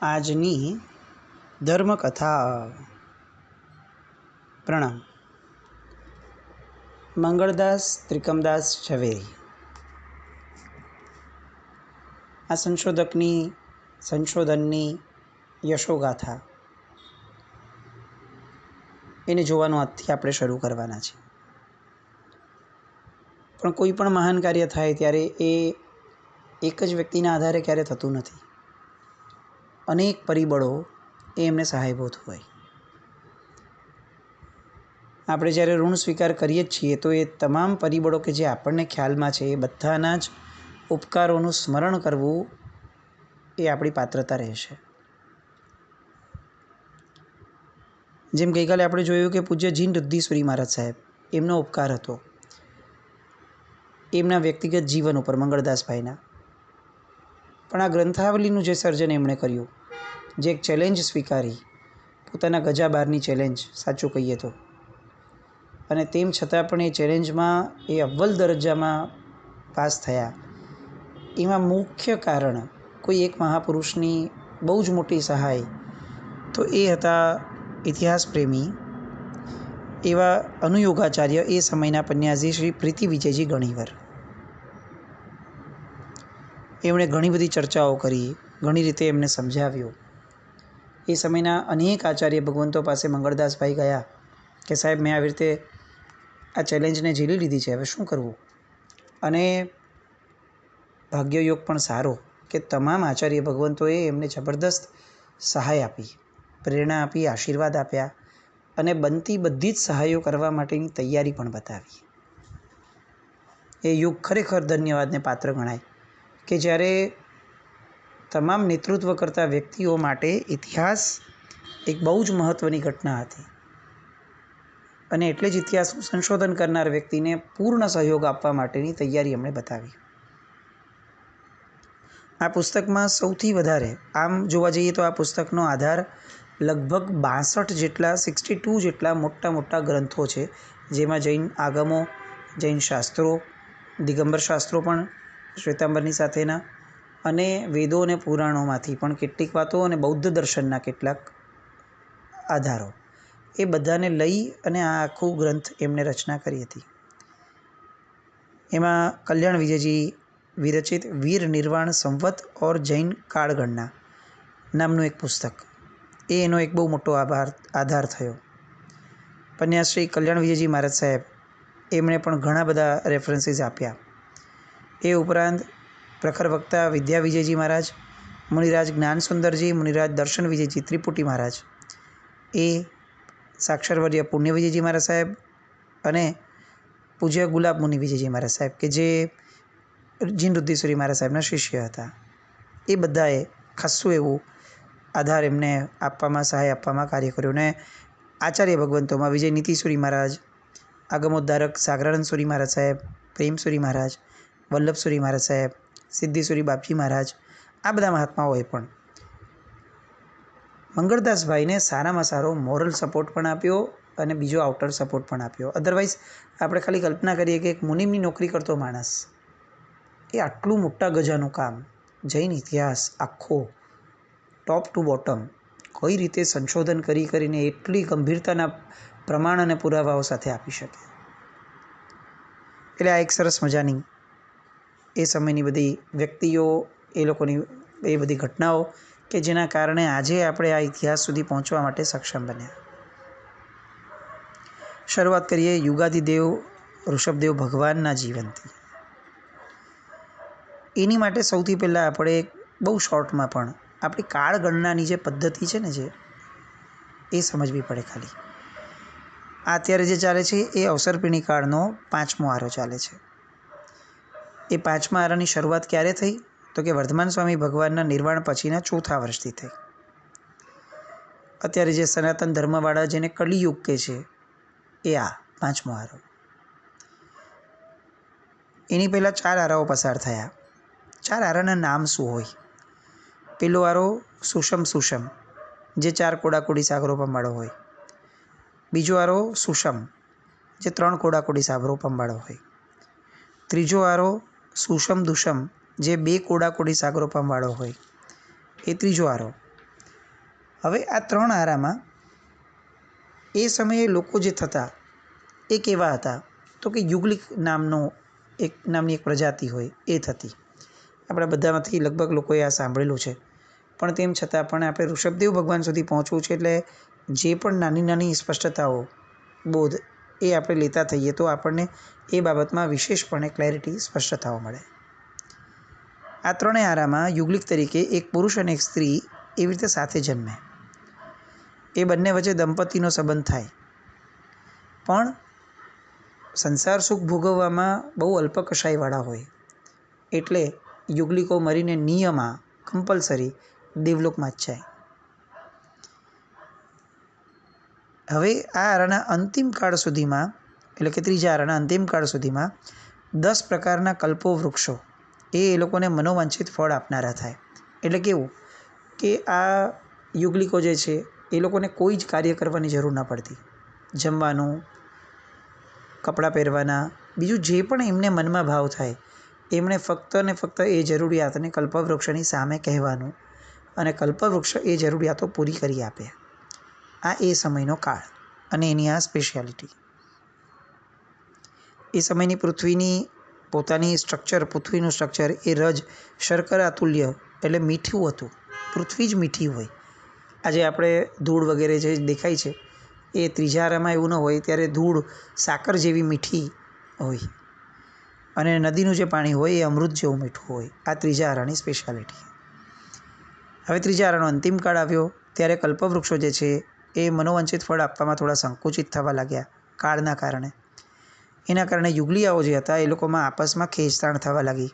આજની ધર્મકથા. પ્રણામ. મંગળદાસ ત્રિકમદાસ ઝવેરી. આ સંશોધનની યશોગાથા એને જોવાનું આજથી આપણે શરૂ કરવાના છે. પણ કોઈ પણ મહાન કાર્ય થાય ત્યારે એ એક જ વ્યક્તિના આધારે ક્યારે થતું નથી. અનેક પરિબળો એ એમને સહાયભૂત હોય. આપણે જ્યારે ઋણ સ્વીકાર કરીએ જ છીએ તો એ તમામ પરિબળો કે જે આપણને ખ્યાલમાં છે એ બધાના જ ઉપકારોનું સ્મરણ કરવું એ આપણી પાત્રતા રહેશે. જેમ ગઈકાલે આપણે જોયું કે પૂજ્ય જીન રુદ્ધીશ્વરી મહારાજ સાહેબ, એમનો ઉપકાર હતો એમના વ્યક્તિગત જીવન ઉપર, મંગળદાસભાઈના. પણ આ ગ્રંથાવલીનું જે સર્જન એમણે કર્યું, જે એક ચેલેન્જ સ્વીકારી, પોતાના ગજા બારની ચેલેન્જ, સાચું કહીએ તો, અને તેમ છતાં પણ એ ચેલેન્જમાં એ અવ્વલ દરજ્જામાં પાસ થયા. એમાં મુખ્ય કારણ કોઈ એક મહાપુરુષની બહુ જ મોટી સહાય, તો એ હતા ઇતિહાસ પ્રેમી એવા અનુયોગાચાર્ય, એ સમયના પન્યાસી શ્રી પ્રીતિ વિજયજી ગણીવર. એમણે ઘણી બધી ચર્ચાઓ કરી, ઘણી રીતે એમને સમજાવ્યું. એ સમયના અનેક આચાર્ય ભગવંતો પાસે મંગળદાસભાઈ ગયા કે સાહેબ, મેં આવી રીતે આ ચેલેન્જને ઝીલી લીધી છે, હવે શું કરવું? અને ભાગ્યયોગ પણ સારો કે તમામ આચાર્ય ભગવંતોએ એમને જબરદસ્ત સહાય આપી, પ્રેરણા આપી, આશીર્વાદ આપ્યા અને બનતી બધી જ સહાયો કરવા માટેની તૈયારી પણ બતાવી. એ યુગ ખરેખર ધન્યવાદને પાત્ર ગણાય કે જ્યારે તમામ નેતૃત્વ કરતા વ્યક્તિઓ માટે ઇતિહાસ એક બહુ જ મહત્ત્વની ઘટના હતી. અને એટલે જ ઇતિહાસનું સંશોધન કરનાર વ્યક્તિને પૂર્ણ સહયોગ આપવા માટેની તૈયારી એમણે બતાવી. આ પુસ્તકમાં સૌથી વધારે, આમ જોવા જઈએ તો આ પુસ્તકનો આધાર લગભગ 62 જેટલા મોટા ગ્રંથો છે, જેમાં જૈન આગમો, જૈન શાસ્ત્રો, દિગંબર શાસ્ત્રો પણ શ્વેતાંબરની સાથેના, અને વેદો અને પુરાણોમાંથી પણ કેટલીક વાતો અને બૌદ્ધ દર્શનના કેટલાક આધારો, એ બધાને લઈ અને આ આખું ગ્રંથ એમણે રચના કરી હતી. એમાં કલ્યાણ વિજયજી વિરચિત વીર નિર્વાણ સંવત ઓર જૈન કાળગણના નામનું એક પુસ્તક, એ એનો એક બહુ મોટો આધાર થયો. પન્યાસશ્રી કલ્યાણ વિજયજી મહારાજ સાહેબ, એમણે પણ ઘણા બધા રેફરન્સીસ આપ્યા. એ ઉપરાંત પ્રખર વક્તા વિદ્યા વિજયજી મહારાજ, મુનિરાજ જ્ઞાન સુંદરજી, મુનિરાજ દર્શન વિજયજી ત્રિપુટી મહારાજ, એ સાક્ષરવર્ય પુણ્ય વિજયજી મહારાજ સાહેબ અને પૂજ્ય ગુલાબ મુનિ વિજયજી મહારાજ સાહેબ, કે જે જીન રુદ્ધીશ્વરી મહારાજ સાહેબના શિષ્ય હતા. એ બધાએ ખાસ્સું એવું આધાર એમને આપવામાં, સહાય આપવામાં કાર્ય કર્યું. અને આચાર્ય ભગવંતોમાં વિજય નીતિશ્વરી મહારાજ, આગમોદ્ધારક સાગરાનંદ સુરી મહારાજ સાહેબ, પ્રેમસુરી મહારાજ, વલ્લભસુરી મહારાજ સાહેબ, સિદ્ધિસુરી બાપજી મહારાજ, આ બધા મહાત્માઓએ પણ મંગળદાસભાઈને સારામાં સારો મોરલ સપોર્ટ પણ આપ્યો અને બીજો આઉટર સપોર્ટ પણ આપ્યો. અધરવાઇઝ આપણે ખાલી કલ્પના કરીએ કે એક મુનિમની નોકરી કરતો માણસ એ આટલું મોટા ગજાનું કામ, જૈન ઇતિહાસ આખો ટોપ ટુ બોટમ કઈ રીતે સંશોધન કરીને એટલી ગંભીરતાના પ્રમાણ અને પુરાવાઓ સાથે આપી શકે. એટલે આ એક સરસ મજાની એ સમયની બધી વ્યક્તિઓ, એ લોકોની એ બધી ઘટનાઓ કે જેના કારણે આજે આપણે આ ઇતિહાસ સુધી પહોંચવા માટે સક્ષમ બન્યા. શરૂઆત કરીએ યુગાદિદેવ ઋષભદેવ ભગવાનના જીવનથી. એની માટે સૌથી પહેલાં આપણે બહુ શોર્ટમાં પણ આપણી કાળગણનાની જે પદ્ધતિ છે ને, એ સમજવી પડે. ખાલી આ અત્યારે જે ચાલે છે એ અવસરપીણી કાળનો 5મો આરો ચાલે છે. એ 5મા આરાની શરૂઆત ક્યારે થઈ? તો કે વર્ધમાન સ્વામી ભગવાનના નિર્વાણ પછીના 4થા વર્ષથી થઈ. અત્યારે જે સનાતન ધર્મવાળા જેને કલિયુગ કહે છે, એ આ 5મો આરો. એની પહેલાં 4 આરાઓ પસાર થયા. 4 આરાના નામ શું હોય? પેલો આરો સુષમ, જે 4 કોડાકોડી સાગરો પંબાળો હોય. બીજો આરો સુષમ, જે 3 કોડાકોડી સાગરો પંબાળો હોય. ત્રીજો આરો સુષમ દુષમ, જે 2 કોડાકોડી સાગરો પંબાળો હોય, એ ત્રીજો આરો. હવે આ 3 આરામાં એ સમયે લોકો જે થતા એ કેવા હતા, તો કે યુગલિક નામની એક પ્રજાતિ હોય એ થતી. આપણા બધામાંથી લગભગ લોકોએ આ સાંભળેલું છે, પણ તેમ છતાં પણ આપણે ઋષભદેવ ભગવાન સુધી પહોંચવું છે, એટલે જે પણ નાની નાની સ્પષ્ટતાઓ બોધ એ આપણે લેતા થઈએ તો આપણને એ બાબતમાં વિશેષપણે ક્લેરિટી, સ્પષ્ટતાઓ મળે. આ 3 આરામાં યુગલિક તરીકે એક પુરુષ અને એક સ્ત્રી એવી રીતે સાથે જન્મે. એ બંને વચ્ચે દંપતીનો સંબંધ થાય, પણ સંસાર સુખ ભોગવવામાં બહુ અલ્પકષાયવાળા હોય, એટલે યુગલિકો મરીને નિયમમાં કમ્પલસરી દેવલોકમાં જ જાય. હવે આ આરાના અંતિમ કાળ સુધીમાં, એટલે કે 3જા આરાના અંતિમ કાળ સુધીમાં 10 પ્રકારના કલ્પો વૃક્ષો એ લોકોને મનોવાંછિત ફળ આપનારા થાય. એટલે કેવું કે આ યુગલિકો જે છે એ લોકોને કોઈ જ કાર્ય કરવાની જરૂર ના પડતી. જમવાનું, કપડાં પહેરવાના, બીજું જે પણ એમને મનમાં ભાવ થાય એમણે ફક્ત ને ફક્ત એ જરૂરિયાતને કલ્પવૃક્ષની સામે કહેવાનું અને કલ્પવૃક્ષ એ જરૂરિયાતો પૂરી કરી આપે. આ એ સમયનો કાળ અને એની આ સ્પેશિયાલિટી. એ સમયની પૃથ્વીની પોતાની સ્ટ્રક્ચર, પૃથ્વીનું સ્ટ્રક્ચર એ રજ શર્કરા તુલ્ય એટલે મીઠું હતું. પૃથ્વી જ મીઠી હોય. આજે આપણે ધૂળ વગેરે જે દેખાય છે એ 3જા આરામાં એવું ન હોય. ત્યારે ધૂળ સાકર જેવી મીઠી હોય અને નદીનું જે પાણી હોય એ અમૃત જેવું મીઠું હોય. આ 3જા આરાની સ્પેશિયાલિટી. હવે 3જા આરાનો અંતિમ કાળ આવ્યો ત્યારે કલ્પવૃક્ષો જે છે એ મનોવાંછિત ફળ આપવામાં થોડા સંકુચિત થવા લાગ્યા કાળના કારણે. એના કારણે યુગલિયાઓ જે હતા એ લોકોમાં આપસમાં ખેંચતાણ થવા લાગી,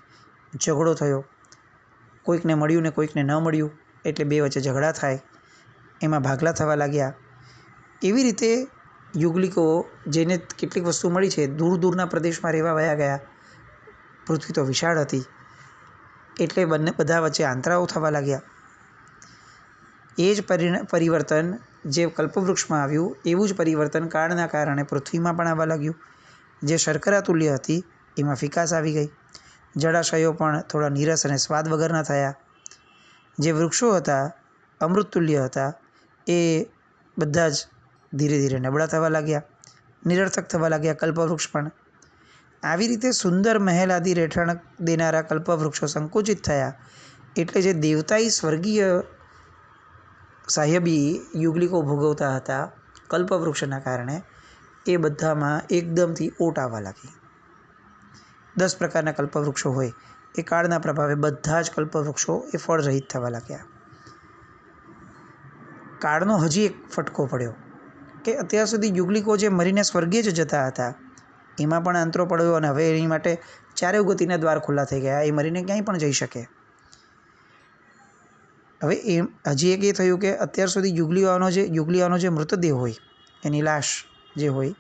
ઝઘડો થયો. કોઈકને મળ્યું ને કોઈકને ન મળ્યું, એટલે બે વચ્ચે ઝઘડા થાય, એમાં ભાગલા થવા લાગ્યા. એવી રીતે યુગલિકો જેને કેટલીક વસ્તુ મળી છે દૂર દૂરના પ્રદેશમાં રહેવા વયા ગયા. પૃથ્વી તો વિશાળ હતી, એટલે બધા વચ્ચે આંતરાઓ થવા લાગ્યા. એ જ પરિવર્તન જે કલ્પવૃક્ષમાં આવ્યું એવું જ પરિવર્તન કાળના કારણે પૃથ્વીમાં પણ આવવા લાગ્યું. જે શર્કરા તુલ્ય હતી એમાં ફિકાસ આવી ગઈ. જળાશયો પણ થોડા નીરસ અને સ્વાદ વગરના થયા. જે વૃક્ષો હતા અમૃત તુલ્ય હતા એ બધા જ ધીરે ધીરે નબળા થવા લાગ્યા, નિરર્થક થવા લાગ્યા કલ્પવૃક્ષ પણ. આવી રીતે સુંદર મહેલ આદિ રહેઠાણ દેનારા કલ્પવૃક્ષો સંકુચિત થયા. એટલે જે દેવતાઈ સ્વર્ગીય સાહેબી યુગલિકો ભોગવતા હતા કલ્પવૃક્ષના કારણે, એ બધામાં એકદમથી ઓટ આવવા લાગી. 10 પ્રકારના કલ્પવૃક્ષો હોય એ કાળના પ્રભાવે બધા જ કલ્પવૃક્ષો એ ફળ રહિત થવા લાગ્યા. કાળનો હજી એક ફટકો પડ્યો કે અત્યાર સુધી યુગલિકો જે મરીને સ્વર્ગે જ જતા હતા એમાં પણ અંતરો પડ્યો અને હવે એની માટે ચારે ગતિના દ્વાર ખુલ્લા થઈ ગયા. એ મરીને ક્યાંય પણ જઈ શકે. હવે હજી એક એ થયું કે અત્યાર સુધી યુગલિયાઓનો જે મૃતદેહ હોય, એની લાશ જે હોય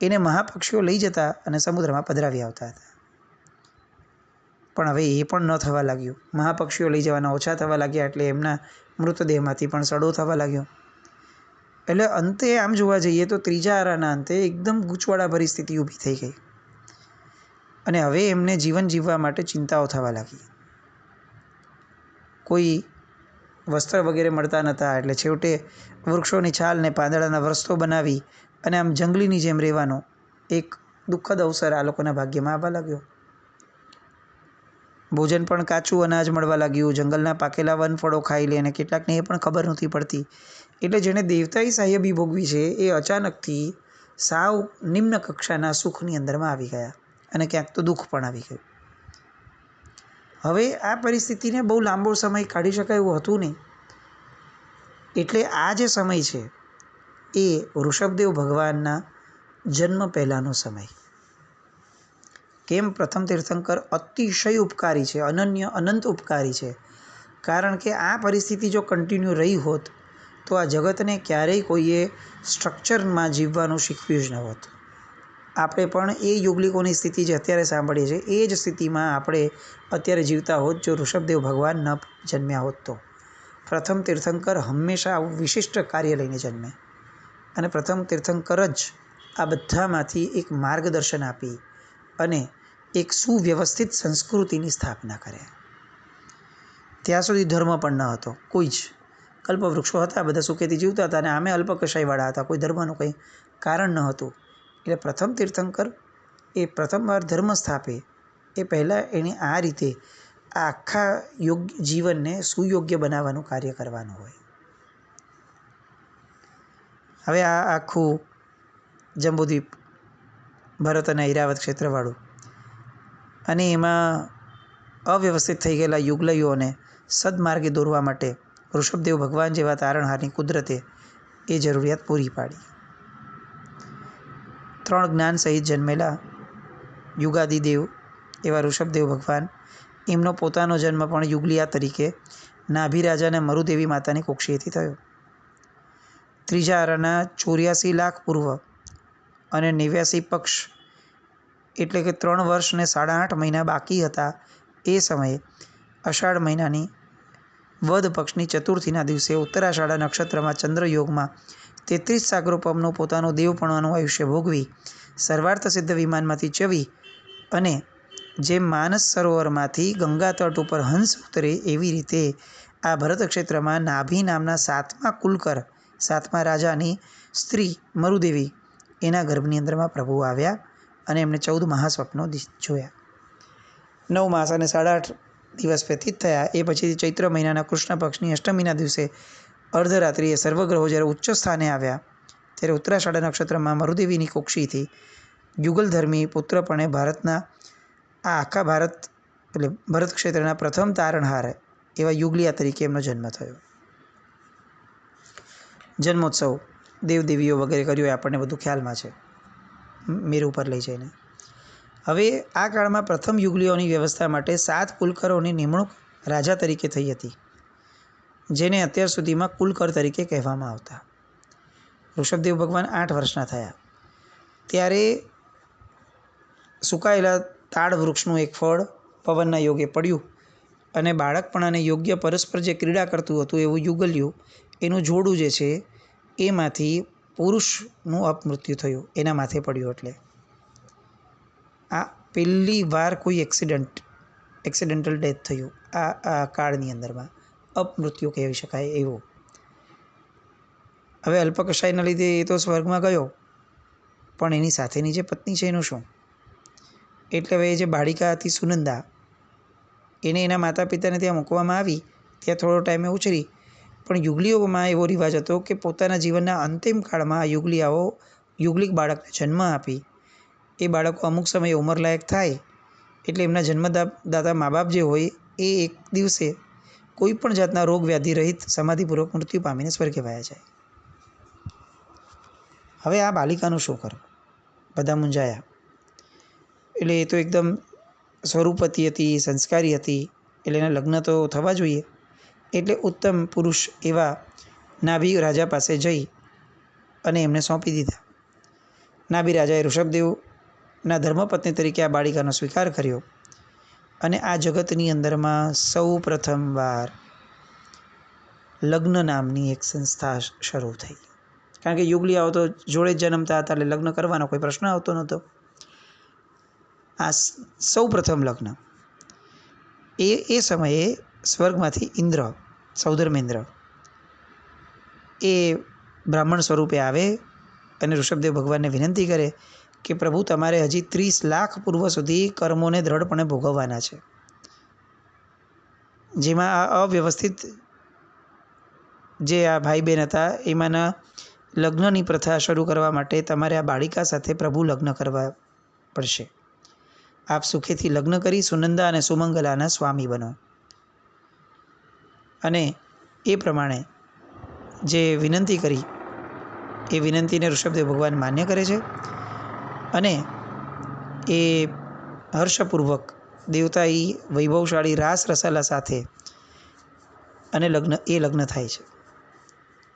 એને મહાપક્ષીઓ લઈ જતા અને સમુદ્રમાં પધરાવી આવતા હતા. પણ હવે એ પણ ન થવા લાગ્યું. મહાપક્ષીઓ લઈ જવાના ઓછા થવા લાગ્યા, એટલે એમના મૃતદેહમાંથી પણ સડો થવા લાગ્યો. એટલે અંતે આમ જોવા જઈએ તો 3જા આરાના અંતે એકદમ ગૂંચવાડા પરિસ્થિતિ ઊભી થઈ ગઈ અને હવે એમને જીવન જીવવા માટે ચિંતાઓ થવા લાગી. કોઈ વસ્ત્ર વગેરે મળતા નહોતા, એટલે છેવટે વૃક્ષોની છાલ ને પાંદડાના વસ્ત્રો બનાવી અને આમ જંગલીની જેમ રહેવાનો એક દુઃખદ અવસર આ લોકોના ભાગ્યમાં આવવા લાગ્યો. ભોજન પણ કાચું અનાજ મળવા લાગ્યું. જંગલના પાકેલા વનફળો ખાઈ લે અને કેટલાકને એ પણ ખબર નથી પડતી. એટલે જેણે દેવતાઈ સાહેબી ભોગવી છે એ અચાનકથી સાવ નિમ્ન કક્ષાના સુખની અંદરમાં આવી ગયા અને ક્યાંક તો દુઃખ પણ આવી ગયું. હવે આ પરિસ્થિતિને બહુ લાંબો સમય કાઢી શકાય એવું હતું નહીં. એટલે આ જે સમય છે એ ઋષભદેવ ભગવાનના જન્મ પહેલાંનો સમય. કેમ? પ્રથમ તીર્થંકર અતિશય ઉપકારી છે, અનન્ય અનંત ઉપકારી છે. કારણ કે આ પરિસ્થિતિ જો કન્ટિન્યુ રહી હોત તો આ જગતને ક્યારેય કોઈએ સ્ટ્રક્ચરમાં જીવવાનું શીખવ્યું જ ન હોત. આપણે પણ એ યુગલિકોની સ્થિતિ જે અત્યારે સાંભળીએ છીએ એ જ સ્થિતિમાં આપણે અત્યારે જીવતા હોત જો ઋષભદેવ ભગવાન ન જન્મ્યા હોત તો. પ્રથમ તીર્થંકર હંમેશા આવું વિશિષ્ટ કાર્ય લઈને જન્મે અને પ્રથમ તીર્થંકર જ આ બધામાંથી એક માર્ગદર્શન આપી અને એક સુવ્યવસ્થિત સંસ્કૃતિની સ્થાપના કરે. ત્યાં સુધી ધર્મ પણ ન હતો કોઈ જ. કલ્પવૃક્ષો હતા, બધા સુખેથી જીવતા હતા અને આમે અલ્પકષાયવાળા હતા, કોઈ ધર્મનું કંઈ કારણ ન હતું. એટલે પ્રથમ તીર્થંકર એ પ્રથમવાર ધર્મ સ્થાપે એ પહેલાં એણે આ રીતે આ આખા યોગ્ય જીવનને સુયોગ્ય બનાવવાનું કાર્ય કરવાનું હોય. હવે આ આખું જંબુદ્વીપ ભરત અને ઐરાવત ક્ષેત્રવાળું અને એમાં અવ્યવસ્થિત થઈ ગયેલા યુગલયોને સદમાર્ગે દોરવા માટે ઋષભદેવ ભગવાન જેવા તારણહારની કુદરતે એ જરૂરિયાત પૂરી પાડી. 3 જ્ઞાન સહિત જન્મેલા યુગાદિદેવ એવા ઋષભદેવ ભગવાન, એમનો પોતાનો જન્મ પણ યુગલિયા તરીકે નાભિરાજા અને મરુદેવી માતાની કુક્ષીએથી થયો. ત્રીજા આરાના 84 લાખ પૂર્વ અને 89 પક્ષ એટલે કે 3 વર્ષ ને 8.5 મહિના બાકી હતા એ સમયે અષાઢ મહિનાની વદ પક્ષની ચતુર્થીના દિવસે ઉત્તરાષાઢા નક્ષત્રમાં ચંદ્રયોગમાં 33 સાગરોપમનું પોતાનું દેવપણવાનું આયુષ્ય ભોગવી સર્વાર્થ સિદ્ધ વિમાનમાંથી ચવી અને જેમ માનસ સરોવરમાંથી ગંગા તટ ઉપર હંસ ઉતરે એવી રીતે આ ભરત ક્ષેત્રમાં નાભી નામના 7મા કુલકર 7મા રાજાની સ્ત્રી મરુદેવી એના ગર્ભની અંદરમાં પ્રભુ આવ્યા અને એમણે 14 મહાસ્વપ્નો જોયા. 9 માસ અને 8.5 દિવસ વ્યતીત થયા. એ પછી ચૈત્ર મહિનાના કૃષ્ણ પક્ષની અષ્ટમીના દિવસે અર્ધરાત્રિએ સર્વગ્રહો જ્યારે ઉચ્ચ સ્થાને આવ્યા ત્યારે ઉત્તરાષાઢા નક્ષત્રમાં મરુદેવીની કુક્ષીથી યુગલધર્મી પુત્રપણે ભારતના આ આખા ભારત એટલે ભરત ક્ષેત્રના પ્રથમ તારણહાર એવા યુગલિયા તરીકે એમનો જન્મ થયો. જન્મોત્સવ દેવદેવીઓ વગેરે કર્યો એ આપણને બધું ખ્યાલમાં છે મેરુ ઉપર લઈ જઈને. હવે આ કાળમાં પ્રથમ યુગલીઓની વ્યવસ્થા માટે 7 કુલકરોની નિમણૂક રાજા તરીકે થઈ હતી, જેને અત્યાર સુધીમાં કુલકર તરીકે કહેવામાં આવતા. ઋષભદેવ ભગવાન 8 વર્ષના થયા ત્યારે સુકાયેલા તાડ વૃક્ષનું એક ફળ પવનના યોગે પડ્યું અને બાળકપણાને યોગ્ય પરસ્પર જે ક્રીડા કરતું હતું એવું યુગલ્યું એનું જોડું જે છે એમાંથી પુરુષનું અપમૃત્યુ થયું, એના માથે પડ્યું. એટલે આ પહેલી વાર કોઈ એક્સિડેન્ટલ ડેથ થયું આ કાળની અંદરમાં, અપમૃત્યુ કહેવી શકાય એવું. હવે અલ્પકષાયના લીધે એ તો સ્વર્ગમાં ગયો, પણ એની સાથેની જે પત્ની છે એનું શું? એટલે હવે જે બાળિકા હતી સુનંદા, એને એના માતા પિતાને ત્યાં મૂકવામાં આવી, ત્યાં થોડો ટાઈમે ઉછરી, પણ યુગલીઓમાં એવો રિવાજ હતો કે પોતાના જીવનના અંતિમ કાળમાં આ યુગલિયાઓ યુગલિક બાળકને જન્મ આપી એ બાળકો અમુક સમયે ઉંમરલાયક થાય એટલે એમના જન્મદાતા મા બાપ જે હોય એ એક દિવસે કોઈ પણ જાતના રોગ વ્યાધિ રહિત સમાધિપૂર્વક મૃત્યુ પામીને સ્વર્ગે વયા જાય. હવે આ બાલિકાનું શું કરવું? બધા મૂંઝાયા. એટલે એ તો એકદમ સ્વરૂપવતી હતી, સંસ્કારી હતી, એટલે એના લગ્ન તો થવા જોઈએ. એટલે ઉત્તમ પુરુષ એવા નાભી રાજા પાસે જઈ અને એમને સોંપી દીધા. નાભી રાજાએ ઋષભદેવના ધર્મપત્ની તરીકે આ બાળિકાનો સ્વીકાર કર્યો અને આ જગતની અંદરમાં સૌ પ્રથમવાર લગ્ન નામની એક સંસ્થા શરૂ થઈ. કારણ કે યુગલિયાઓ તો જોડે જ જન્મતા હતા એટલે લગ્ન કરવાનો કોઈ પ્રશ્ન આવતો નહોતો. આ સૌ પ્રથમ લગ્ન એ સમયે સ્વર્ગમાંથી ઇન્દ્ર, સૌધર્મેન્દ્ર એ બ્રાહ્મણ સ્વરૂપે આવે અને ઋષભદેવ ભગવાનને વિનંતી કરે કે પ્રભુ તમારે હજી 30 લાખ પૂર્વ સુધી કર્મોને દ્રઢપણે ભોગવવાના છે, જેમાં આ અવ્યવસ્થિત જે આ ભાઈ બહેન હતા એમાંના લગ્નની પ્રથા શરૂ કરવા માટે તમારે આ બાળિકા સાથે પ્રભુ લગ્ન કરવા પડશે. આપ સુખેથી લગ્ન કરી સુનંદા અને સુમંગલાના સ્વામી બનો. અને એ પ્રમાણે જે વિનંતી કરી એ વિનંતીને ઋષભદેવ ભગવાન માન્ય કરે છે અને એ હર્ષપૂર્વક દેવતાઈ વૈભવશાળી રાસ રસાલા સાથે અને લગ્ન થાય છે.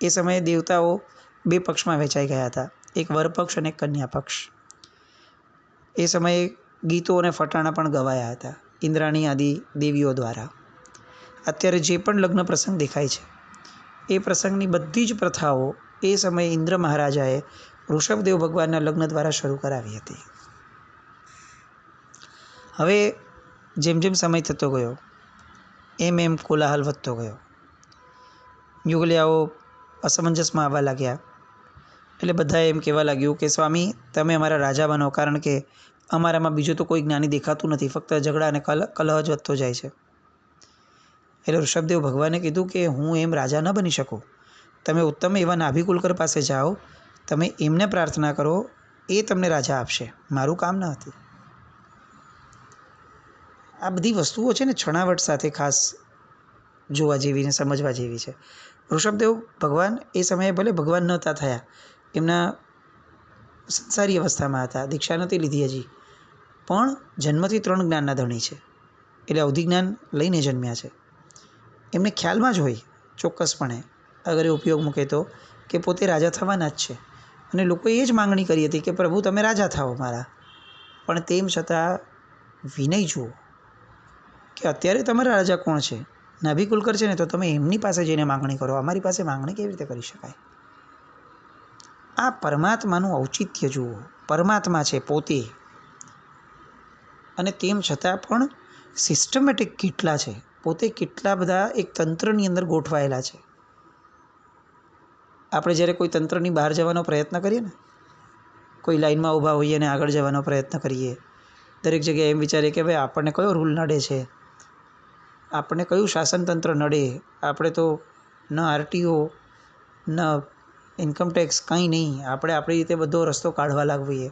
એ સમયે દેવતાઓ 2 પક્ષમાં વહેંચાઈ ગયા હતા, એક વરપક્ષ અને એક કન્યા પક્ષ. એ સમયે ગીતો અને ફટાણા પણ ગવાયા હતા ઇન્દ્રાણી આદિ દેવીઓ દ્વારા. અત્યારે જે પણ લગ્ન પ્રસંગ દેખાય છે એ પ્રસંગની બધી જ પ્રથાઓ એ સમયે ઇન્દ્ર મહારાજાએ ઋષભદેવ ભગવાનના લગ્ન દ્વારા શરૂ કરાવી હતી. હવે જેમ જેમ સમય થતો ગયો એમ કોલાહલ વધતો ગયો. યુગલિયાઓ અસમંજસમાં આવવા લાગ્યા. એટલે બધાએ એમ કહેવા લાગ્યું કે સ્વામી તમે અમારા રાજા બનો, કારણ કે અમારામાં બીજું તો કોઈ જ્ઞાની દેખાતું નથી, ફક્ત ઝઘડા અને કલહ જ વધતો જાય છે. એટલે ઋષભદેવ ભગવાને કીધું કે હું એમ રાજા ન બની શકું. તમે ઉત્તમ એવા નાભિકુલકર પાસે જાઓ, તમે એમને પ્રાર્થના કરો, એ તમને રાજા આપશે, મારું કામ ન હતું. આ બધી વસ્તુઓ છે ને છણાવટ સાથે ખાસ જોવા જેવી ને સમજવા જેવી છે. ઋષભદેવ ભગવાન એ સમયે ભલે ભગવાન નહોતા થયા, એમના સંસારી અવસ્થામાં હતા, દીક્ષા નહોતી લીધી હજી, પણ જન્મથી 3 જ્ઞાનના ધણી છે. એટલે અવધિ જ્ઞાન લઈને જન્મ્યા છે. એમને ખ્યાલમાં જ હોય ચોક્કસપણે, અગર એ ઉપયોગ મૂકે તો, કે પોતે રાજા થવાના જ છે. અને લોકોએ એ જ માંગણી કરી હતી કે પ્રભુ તમે રાજા થાઓ મારા. પણ તેમ છતાં વિનય જુઓ કે અત્યારે તમારા રાજા કોણ છે? નાભિકુલકર છે ને, તો તમે એમની પાસે જઈને માંગણી કરો, અમારી પાસે માંગણી કેવી રીતે કરી શકાય? આ પરમાત્માનું ઔચિત્ય જુઓ. પરમાત્મા છે પોતે, અને તેમ છતાં પણ સિસ્ટમેટિક કેટલા છે, પોતે કેટલા બધા એક તંત્રની અંદર ગોઠવાયેલા છે. આપણે જ્યારે કોઈ તંત્રની બહાર જવાનો પ્રયત્ન કરીએ ને, કોઈ લાઇનમાં ઊભા હોઈએ અને આગળ જવાનો પ્રયત્ન કરીએ, દરેક જગ્યાએ એમ વિચારીએ કે ભાઈ આપણને કયો રૂલ નડે છે, આપણને કયું શાસનતંત્ર નડે, આપણે તો ન આરટીઓ ન ઇન્કમટેક્સ કંઈ નહીં, આપણે આપણી રીતે બધો રસ્તો કાઢવા લાગવીએ.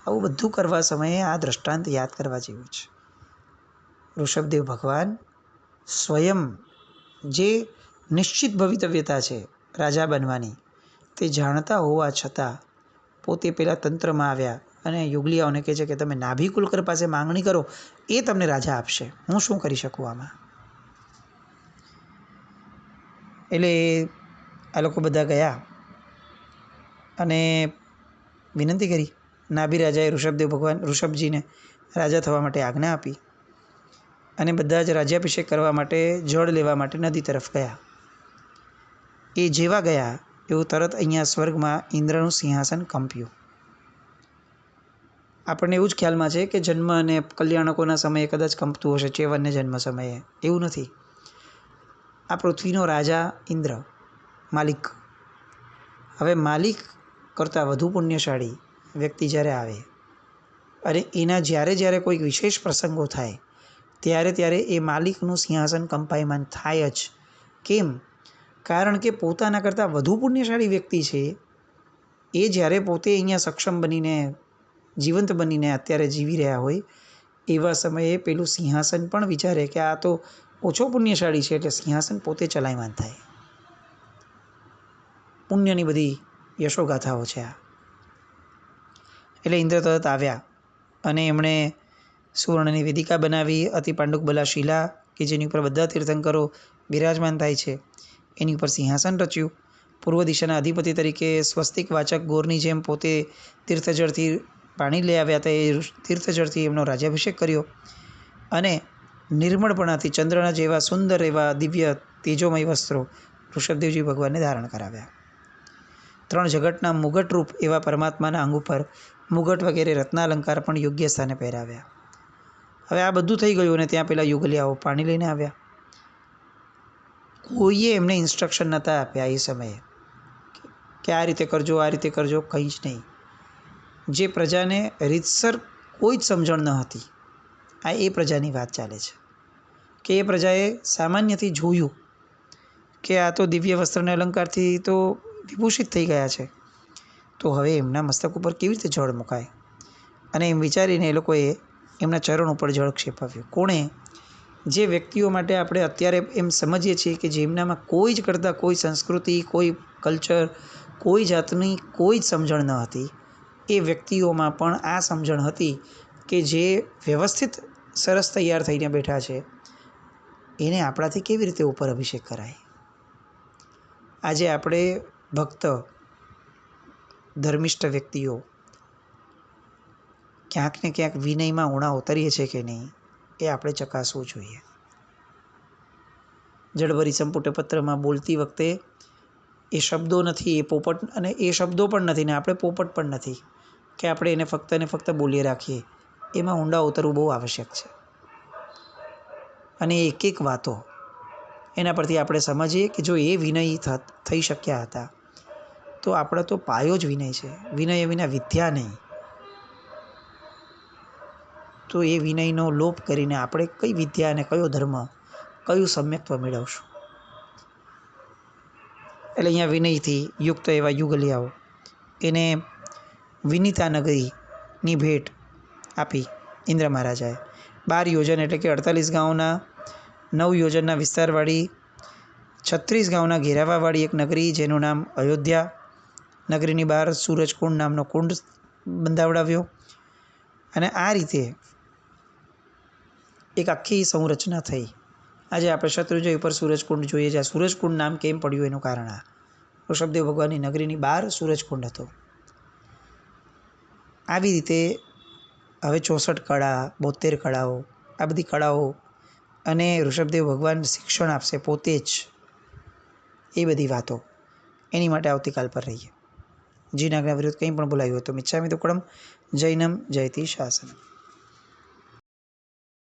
આવું બધું કરવા સમયે આ દ્રષ્ટાંત યાદ કરવા જેવું છે. ઋષભદેવ ભગવાન સ્વયં જે નિશ્ચિત ભવિતવ્યતા છે રાજા બનવાની, તે જાણતા હોવા છતાં પોતે પેલા તંત્રમાં આવ્યા અને યુગલિયાઓને કહે છે કે તમે નાભિકુલકર પાસે માંગણી કરો, એ તમને રાજા આપશે, હું શું કરી શકું આમાં? એટલે આ લોકો બધા ગયા અને વિનંતી કરી. નાભી રાજાએ ઋષભજીને રાજા થવા માટે આજ્ઞા આપી અને બધા જ રાજ્યાભિષેક કરવા માટે જળ લેવા માટે નદી તરફ ગયા. એ જેવા ગયા એવું તરત અહીંયા સ્વર્ગમાં ઇન્દ્રનું સિંહાસન કંપ્યું. આપણને એવું જ ખ્યાલમાં છે કે જન્મ અને કલ્યાણકોના સમયે કદાચ કંપતું હશે, ચેવનને જન્મ સમયે. એવું નથી. આ પૃથ્વીનો રાજા ઇન્દ્ર, માલિક. હવે માલિક કરતાં વધુ પુણ્યશાળી વ્યક્તિ જ્યારે આવે અને એના જ્યારે કોઈક વિશેષ પ્રસંગો થાય ત્યારે એ માલિકનું સિંહાસન કંપાયમાન થાય જ. કેમ? કારણ કે પોતાના કરતાં વધુ પુણ્યશાળી વ્યક્તિ છે એ જ્યારે પોતે અહીંયા સક્ષમ બનીને, જીવંત બનીને અત્યારે જીવી રહ્યા હોય, એવા સમયે પેલું સિંહાસન પણ વિચારે કે આ તો ઓછો પુણ્યશાળી છે, એટલે સિંહાસન પોતે ચલાયમાન થાય. પુણ્યની બધી યશોગાથાઓ છે આ. એટલે ઇન્દ્ર તરત આવ્યા અને એમણે સુવર્ણની વેદિકા બનાવી, અતિ પાંડુકબલા શિલા કે જેની ઉપર બધા તીર્થંકરો બિરાજમાન થાય છે, એની ઉપર સિંહાસન રચ્યું. પૂર્વ દિશાના અધિપતિ તરીકે સ્વસ્તિક વાચક ગોરની જેમ પોતે તીર્થજળથી પાણી લઈ આવ્યા હતા, એ તીર્થજળથી એમનો રાજ્યાભિષેક કર્યો અને નિર્મળપણાથી ચંદ્રના જેવા સુંદર એવા દિવ્ય તેજોમય વસ્ત્રો ઋષભદેવજી ભગવાનને ધારણ કરાવ્યા. 3 જગતના મુગટરૂપ એવા પરમાત્માના અંગ ઉપર મુગટ વગેરે રત્નાલંકાર પણ યોગ્ય સ્થાને પહેરાવ્યા. હવે આ બધું થઈ ગયું અને ત્યાં પેલા યુગલિયાઓ પાણી લઈને આવ્યા. કોઈએ એમને ઇન્સ્ટ્રક્શન નહોતા આપ્યા એ સમયે કે આ રીતે કરજો, આ રીતે કરજો, કંઈ જ નહીં. જે પ્રજાને રીતસર કોઈ જ સમજણ ન હતી, આ એ પ્રજાની વાત ચાલે છે કે એ પ્રજાએ સામાન્યથી જોયું કે આ તો દિવ્ય વસ્ત્રને અલંકારથી તો વિભૂષિત થઈ ગયા છે, તો હવે એમના મસ્તક ઉપર કેવી રીતે જળ મુકાય? અને એમ વિચારીને એ લોકોએ એમના ચરણ ઉપર જળ ક્ષેપાવ્યું. કોણે? જે વ્યક્તિઓ માટે આપણે અત્યારે એમ સમજીએ છીએ કે જેમનામાં કોઈ જ કરતાં કોઈ સંસ્કૃતિ, કોઈ કલ્ચર, કોઈ જાતની કોઈ જ સમજણ ન હતી, એ વ્યક્તિઓમાં પણ આ સમજણ હતી કે જે વ્યવસ્થિત સરસ તૈયાર થઈને બેઠા છે, એને આપણાથી કેવી રીતે ઉપર અભિષેક કરાય? આજે આપણે ભક્ત ધર્મિષ્ઠ વ્યક્તિઓ ક્યાંક ને ક્યાંક વિનયમાં ઊણા ઉતરીએ છીએ કે નહીં, એ આપણે ચકાસવું જોઈએ. જડભરી સંપુટ પત્રમાં બોલતી વખતે એ શબ્દો નથી, એ પોપટ, અને એ શબ્દો પણ નથી ને આપણે પોપટ પણ નથી કે આપણે એને ફક્ત બોલીએ રાખીએ. એમાં ઊંડા ઉતરવું બહુ આવશ્યક છે. અને એક વાતો એના પરથી આપણે સમજીએ કે જો એ વિનય થઈ શક્યા હતા તો આપણો તો પાયો જ વિનય છે. વિનય વિના વિદ્યા નહીં. તો એ વિનયનો લોપ કરીને આપણે કઈ વિદ્યા અને કયો ધર્મ, કયું સમ્યક્ત્વ મેળવશું? એટલે અહીંયા વિનયથી યુક્ત એવા યુગલિયાઓ એને વિનિતા નગરીની ભેટ આપી ઇન્દ્ર મહારાજાએ. 12 યોજન એટલે કે 48 ગાંવના 9 યોજનના વિસ્તારવાળી 36 ગાંવના ઘેરાવાવાળી એક નગરી, જેનું નામ અયોધ્યા. નગરીની બહાર સૂરજકુંડ નામનો કુંડ બંધાવડાવ્યો. અને આ રીતે એક આખી સંરચના થઈ. આજે આપણે શત્રુંજય ઉપર સૂરજકુંડ જોઈએ છે. આ સૂરજકુંડ નામ કેમ પડ્યું એનું કારણ આ ઋષભદેવ ભગવાનની નગરીની બહાર સૂરજકુંડ હતો. આવી રીતે હવે 64 કળા, 72 કળાઓ, આ બધી કળાઓ અને ઋષભદેવ ભગવાન શિક્ષણ આપશે પોતે જ, એ બધી વાતો એની માટે આવતીકાલ પર રહીએ. જીનાજ્ઞા વિરુદ્ધ કંઈ પણ બોલાયું હોય તો મિચ્છામિ દુક્કડમ. જૈનમ જયતિ શાસનમ.